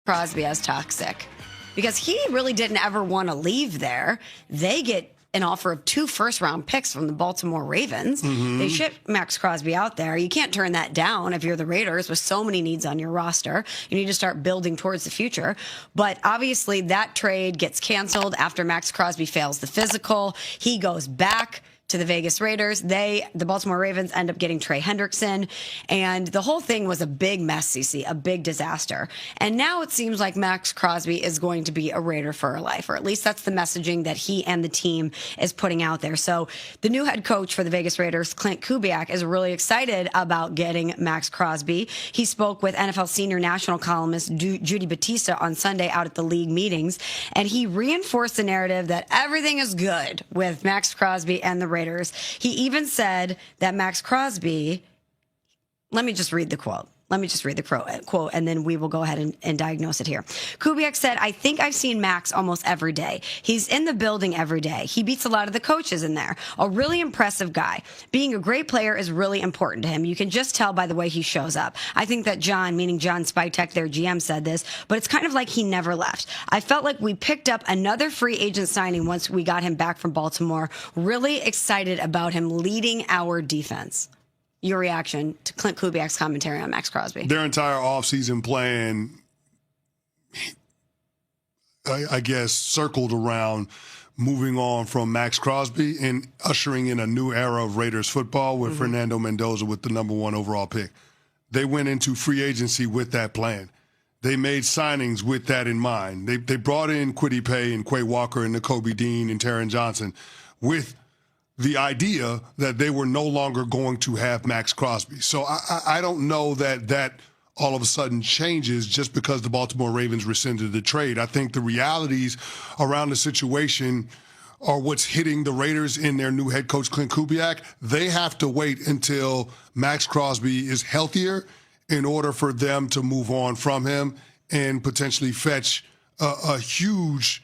Crosby as toxic because he really didn't ever want to leave there. They get an offer of 2 first-round picks from the Baltimore Ravens. They ship Maxx Crosby out there. You can't turn that down if you're the Raiders with so many needs on your roster. You need to start building towards the future. But obviously that trade gets canceled after Maxx Crosby fails the physical. He goes back to the Vegas Raiders. The Baltimore Ravens end up getting Trey Hendrickson. And the whole thing was a big mess, CC, a big disaster. And now it seems like Maxx Crosby is going to be a Raider for life, or at least that's the messaging that he and the team is putting out there. So the new head coach for the Vegas Raiders, Clint Kubiak, is really excited about getting Maxx Crosby. He spoke with NFL senior national columnist Judy Battista on Sunday out at the league meetings, and he reinforced the narrative that everything is good with Maxx Crosby and the Raiders. He even said that Maxx Crosby, let me just read the quote. And then we will go ahead and diagnose it here. Kubiak said, "I think I've seen Max almost every day. He's in the building every day. He beats a lot of the coaches in there. A really impressive guy. Being a great player is really important to him. You can just tell by the way he shows up. I think that John, meaning John Spytek, their GM, said this, but it's kind of like he never left. I felt like we picked up another free agent signing once we got him back from Baltimore. Really excited about him leading our defense." Your reaction to Clint Kubiak's commentary on Maxx Crosby? Their entire offseason plan, I guess, circled around moving on from Maxx Crosby and ushering in a new era of Raiders football with Fernando Mendoza with the #1 overall pick. They went into free agency with that plan. They made signings with that in mind. They brought in Kwity Paye and Quay Walker and Nakobe Dean and Taron Johnson with the idea that they were no longer going to have Maxx Crosby. So I don't know that all of a sudden changes just because the Baltimore Ravens rescinded the trade. I think the realities around the situation are what's hitting the Raiders in their new head coach, Clint Kubiak. They have to wait until Maxx Crosby is healthier in order for them to move on from him and potentially fetch a huge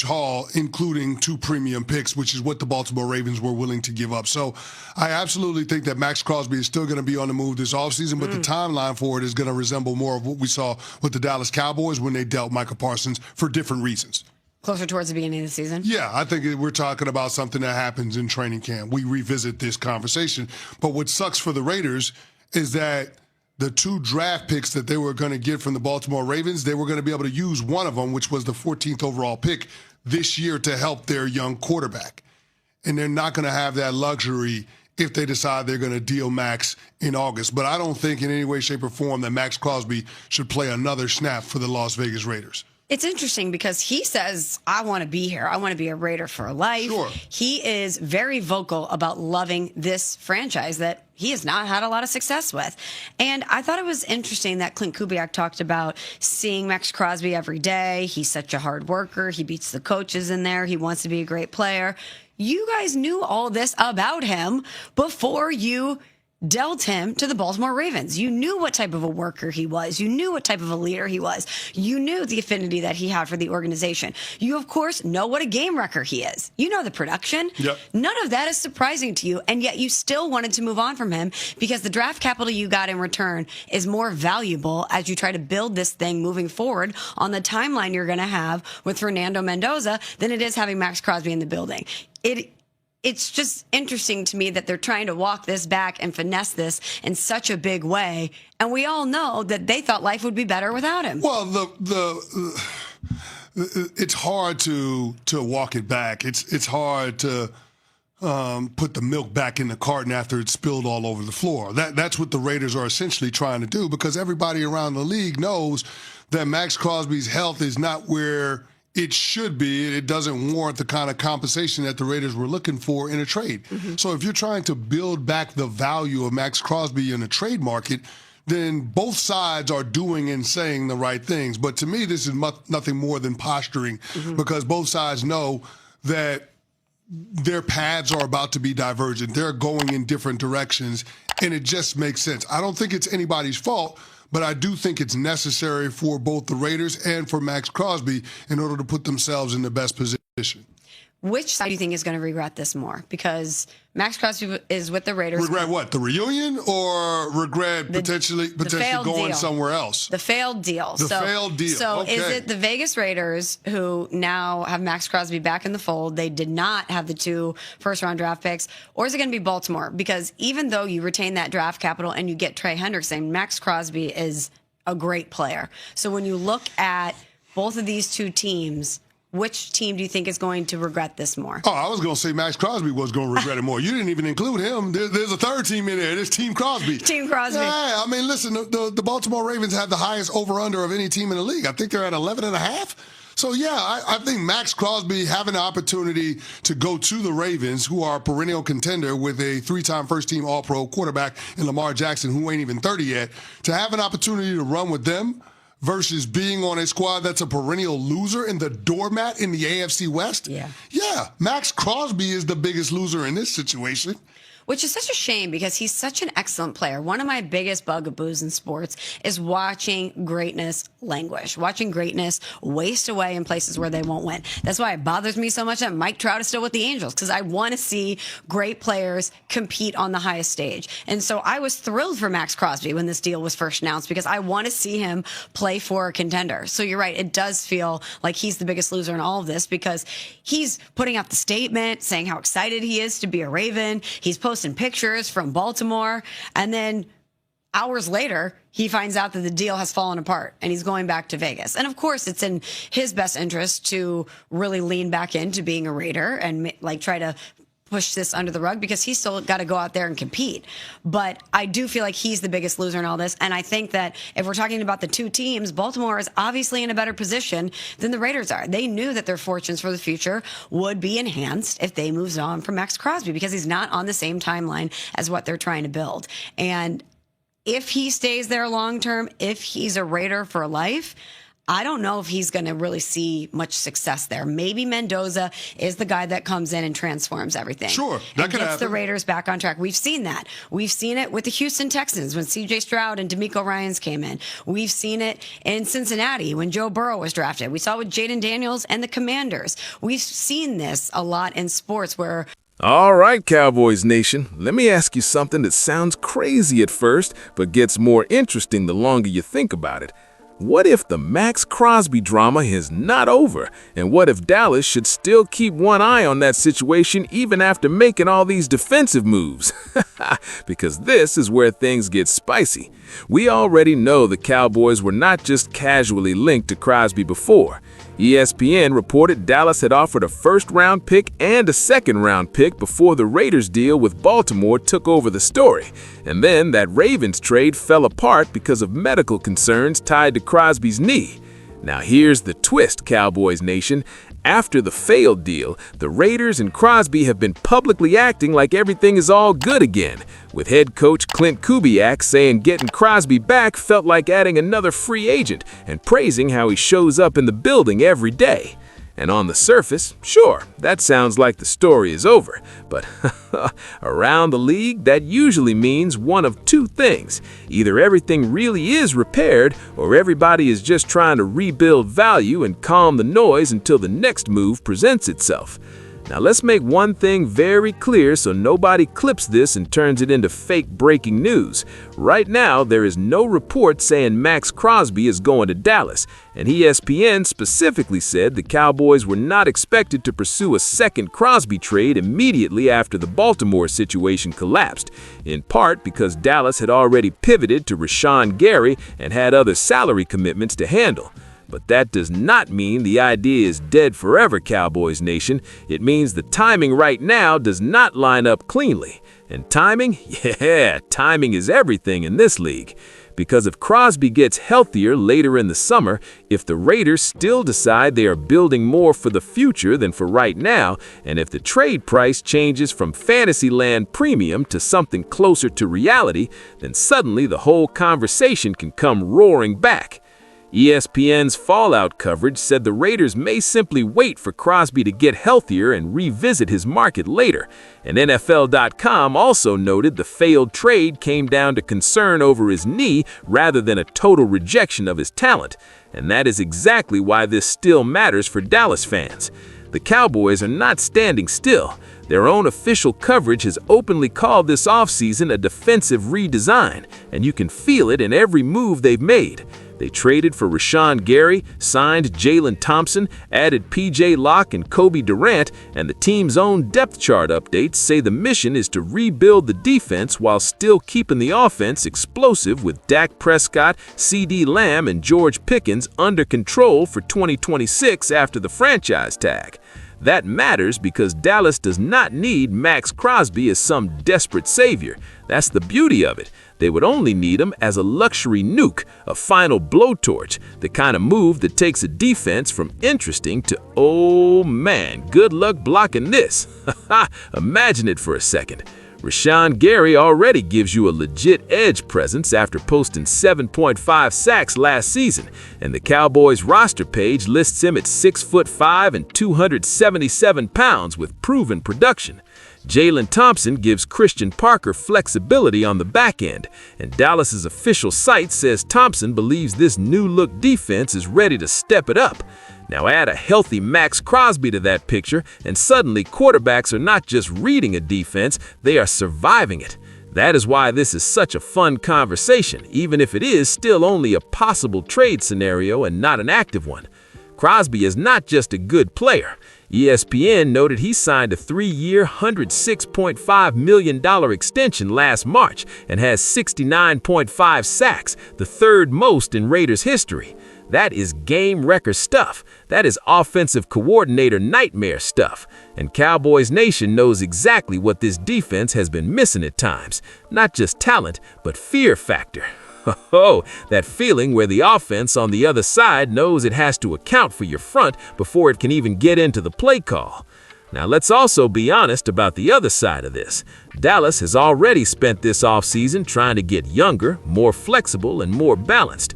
haul, including 2 premium picks, which is what the Baltimore Ravens were willing to give up. So I absolutely think that Maxx Crosby is still going to be on the move this offseason, but the timeline for it is going to resemble more of what we saw with the Dallas Cowboys when they dealt Micah Parsons for different reasons. Closer towards the beginning of the season? Yeah, I think we're talking about something that happens in training camp. We revisit this conversation. But what sucks for the Raiders is that the 2 draft picks that they were going to get from the Baltimore Ravens, they were going to be able to use one of them, which was the 14th overall pick this year, to help their young quarterback. And they're not going to have that luxury if they decide they're going to deal Max in August. But I don't think in any way, shape, or form that Maxx Crosby should play another snap for the Las Vegas Raiders. It's interesting because he says, I want to be here. I want to be a Raider for life. Sure. He is very vocal about loving this franchise that he has not had a lot of success with. And I thought it was interesting that Clint Kubiak talked about seeing Maxx Crosby every day. He's such a hard worker. He beats the coaches in there. He wants to be a great player. You guys knew all this about him before you dealt him to the Baltimore Ravens. You knew what type of a worker he was. You knew what type of a leader he was. You knew the affinity that he had for the organization. You, of course, know what a game wrecker he is. You know the production. Yep. None of that is surprising to you, and yet you still wanted to move on from him because the draft capital you got in return is more valuable as you try to build this thing moving forward on the timeline you're going to have with Fernando Mendoza than it is having Maxx Crosby in the building. It's just interesting to me that they're trying to walk this back and finesse this in such a big way. And we all know that they thought life would be better without him. Well, it's hard to walk it back. It's hard to put the milk back in the carton after it's spilled all over the floor. That's what the Raiders are essentially trying to do, because everybody around the league knows that Maxx Crosby's health is not where it should be. It doesn't warrant the kind of compensation that the Raiders were looking for in a trade. So if you're trying to build back the value of Maxx Crosby in a trade market, then both sides are doing and saying the right things. But to me, this is nothing more than posturing, because both sides know that their paths are about to be divergent. They're going in different directions, and it just makes sense. I don't think it's anybody's fault, but I do think it's necessary for both the Raiders and for Maxx Crosby in order to put themselves in the best position. Which side do you think is going to regret this more? Because Maxx Crosby is with the Raiders. Regret what? The reunion, or regret potentially going deal. Somewhere else? The failed deal. Failed deal. So okay. Is it the Vegas Raiders, who now have Maxx Crosby back in the fold? They did not have the 2 first-round draft picks. Or is it going to be Baltimore? Because even though you retain that draft capital and you get Trey Hendrickson, Maxx Crosby is a great player. So when you look at both of these 2 teams, which team do you think is going to regret this more? Oh, I was going to say Maxx Crosby was going to regret it more. You didn't even include him. There's a third team in there. There's Team Crosby. Team Crosby. Yeah, I mean, listen, the Baltimore Ravens have the highest over-under of any team in the league. I think they're at 11.5. So, yeah, I think Maxx Crosby having the opportunity to go to the Ravens, who are a perennial contender with a 3-time first-team All-Pro quarterback in Lamar Jackson, who ain't even 30 yet, to have an opportunity to run with them versus being on a squad that's a perennial loser in the doormat in the AFC West. Yeah, Maxx Crosby is the biggest loser in this situation. Which is such a shame because he's such an excellent player. One of my biggest bugaboos in sports is watching greatness languish, watching greatness waste away in places where they won't win. That's why it bothers me so much that Mike Trout is still with the Angels, because I want to see great players compete on the highest stage. And so I was thrilled for Maxx Crosby when this deal was first announced, because I want to see him play for a contender. So you're right. It does feel like he's the biggest loser in all of this, because he's putting out the statement saying how excited he is to be a Raven. He's posting pictures from Baltimore, and then hours later he finds out that the deal has fallen apart and he's going back to Vegas. And of course it's in his best interest to really lean back into being a Raider and try to push this under the rug, because he's still got to go out there and compete. But I do feel like he's the biggest loser in all this. And I think that if we're talking about the 2 teams, Baltimore is obviously in a better position than the Raiders are. They knew that their fortunes for the future would be enhanced if they moved on from Maxx Crosby, because he's not on the same timeline as what they're trying to build. And if he stays there long term, if he's a Raider for life, I don't know if he's going to really see much success there. Maybe Mendoza is the guy that comes in and transforms everything. Sure, that could gets happen. The Raiders back on track. We've seen that. We've seen it with the Houston Texans when C.J. Stroud and DeMeco Ryans came in. We've seen it in Cincinnati when Joe Burrow was drafted. We saw it with Jaden Daniels and the Commanders. We've seen this a lot in sports where... All right, Cowboys Nation, let me ask you something that sounds crazy at first, but gets more interesting the longer you think about it. What if the Maxx Crosby drama is not over? And what if Dallas should still keep one eye on that situation even after making all these defensive moves? Because this is where things get spicy. We already know the Cowboys were not just casually linked to Crosby before. ESPN reported Dallas had offered a first-round pick and a second-round pick before the Raiders deal with Baltimore took over the story. And then that Ravens trade fell apart because of medical concerns tied to Crosby's knee. Now here's the twist, Cowboys Nation. After the failed deal, the Raiders and Crosby have been publicly acting like everything is all good again, with head coach Clint Kubiak saying getting Crosby back felt like adding another free agent and praising how he shows up in the building every day. And on the surface, sure, that sounds like the story is over. But around the league, that usually means one of 2 things. Either everything really is repaired, or everybody is just trying to rebuild value and calm the noise until the next move presents itself. Now let's make one thing very clear so nobody clips this and turns it into fake breaking news. Right now, there is no report saying Maxx Crosby is going to Dallas, and ESPN specifically said the Cowboys were not expected to pursue a second Crosby trade immediately after the Baltimore situation collapsed, in part because Dallas had already pivoted to Rashawn Gary and had other salary commitments to handle. But that does not mean the idea is dead forever, Cowboys Nation. It means the timing right now does not line up cleanly. And timing? Yeah, timing is everything in this league. Because if Crosby gets healthier later in the summer, if the Raiders still decide they are building more for the future than for right now, and if the trade price changes from Fantasyland premium to something closer to reality, then suddenly the whole conversation can come roaring back. ESPN's fallout coverage said the Raiders may simply wait for Crosby to get healthier and revisit his market later. And NFL.com also noted the failed trade came down to concern over his knee rather than a total rejection of his talent. And that is exactly why this still matters for Dallas fans. The Cowboys are not standing still. Their own official coverage has openly called this offseason a defensive redesign, and you can feel it in every move they've made. They traded for Rashawn Gary, signed Jalen Thompson, added P.J. Locke and Kobe Durant, and the team's own depth chart updates say the mission is to rebuild the defense while still keeping the offense explosive with Dak Prescott, CeeDee Lamb, and George Pickens under control for 2026 after the franchise tag. That matters because Dallas does not need Maxx Crosby as some desperate savior. That's the beauty of it. They would only need him as a luxury nuke, a final blowtorch, the kind of move that takes a defense from interesting to, oh man, good luck blocking this. Imagine it for a second. Rashawn Gary already gives you a legit edge presence after posting 7.5 sacks last season, and the Cowboys roster page lists him at 6'5" and 277 pounds with proven production. Jalen Thompson gives Christian Parker flexibility on the back end, and Dallas's official site says Thompson believes this new-look defense is ready to step it up. Now add a healthy Maxx Crosby to that picture, and suddenly quarterbacks are not just reading a defense, they are surviving it. That is why this is such a fun conversation, even if it is still only a possible trade scenario and not an active one. Crosby is not just a good player. ESPN noted he signed a 3-year, $106.5 million extension last March and has 69.5 sacks, the third most in Raiders history. That is game record stuff. That is offensive coordinator nightmare stuff. And Cowboys Nation knows exactly what this defense has been missing at times. Not just talent, but fear factor. Oh, that feeling where the offense on the other side knows it has to account for your front before it can even get into the play call. Now let's also be honest about the other side of this. Dallas has already spent this offseason trying to get younger, more flexible, and more balanced.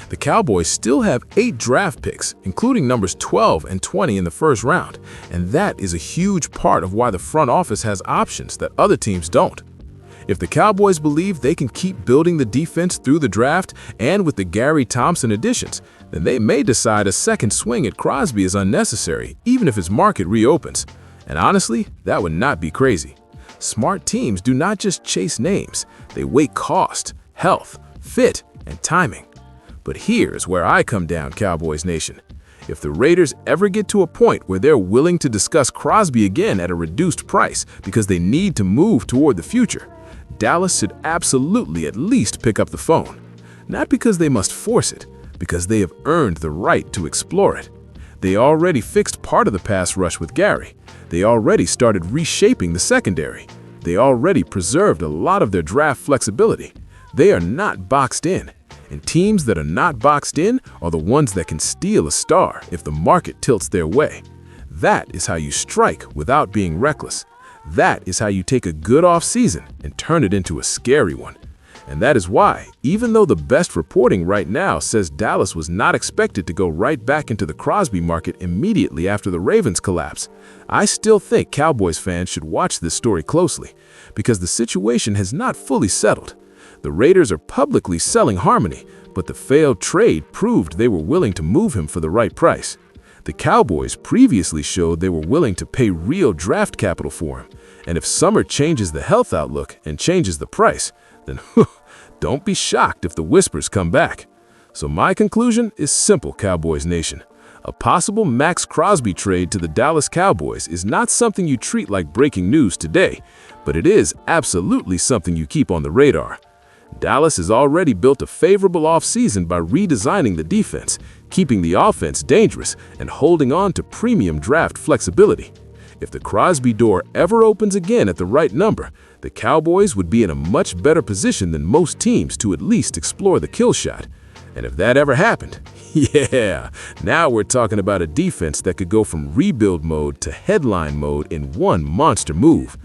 The Cowboys still have 8 draft picks, including numbers 12 and 20 in the first round, and that is a huge part of why the front office has options that other teams don't. If the Cowboys believe they can keep building the defense through the draft and with the Gary Thompson additions, then they may decide a second swing at Crosby is unnecessary, even if his market reopens. And honestly, that would not be crazy. Smart teams do not just chase names, they weigh cost, health, fit, and timing. But here's where I come down, Cowboys Nation. If the Raiders ever get to a point where they're willing to discuss Crosby again at a reduced price because they need to move toward the future, Dallas should absolutely at least pick up the phone. Not because they must force it, because they have earned the right to explore it. They already fixed part of the pass rush with Gary. They already started reshaping the secondary. They already preserved a lot of their draft flexibility. They are not boxed in. And teams that are not boxed in are the ones that can steal a star if the market tilts their way. That is how you strike without being reckless. That is how you take a good off-season and turn it into a scary one. And that is why, even though the best reporting right now says Dallas was not expected to go right back into the Crosby market immediately after the Ravens collapse, I still think Cowboys fans should watch this story closely, because the situation has not fully settled. The Raiders are publicly selling Harmony, but the failed trade proved they were willing to move him for the right price. The Cowboys previously showed they were willing to pay real draft capital for him, and if Summer changes the health outlook and changes the price, then don't be shocked if the whispers come back. So my conclusion is simple, Cowboys Nation. A possible Maxx Crosby trade to the Dallas Cowboys is not something you treat like breaking news today, but it is absolutely something you keep on the radar. Dallas has already built a favorable offseason by redesigning the defense, keeping the offense dangerous, and holding on to premium draft flexibility. If the Crosby door ever opens again at the right number, the Cowboys would be in a much better position than most teams to at least explore the kill shot. And if that ever happened, yeah, now we're talking about a defense that could go from rebuild mode to headline mode in one monster move.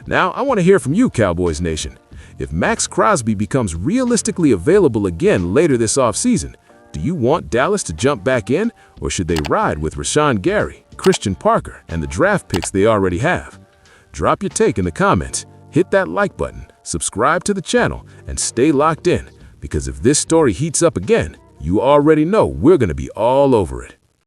Now, I want to hear from you, Cowboys Nation. If Maxx Crosby becomes realistically available again later this offseason, do you want Dallas to jump back in, or should they ride with Rashawn Gary, Christian Parker, and the draft picks they already have? Drop your take in the comments, hit that like button, subscribe to the channel, and stay locked in, because if this story heats up again, you already know we're going to be all over it.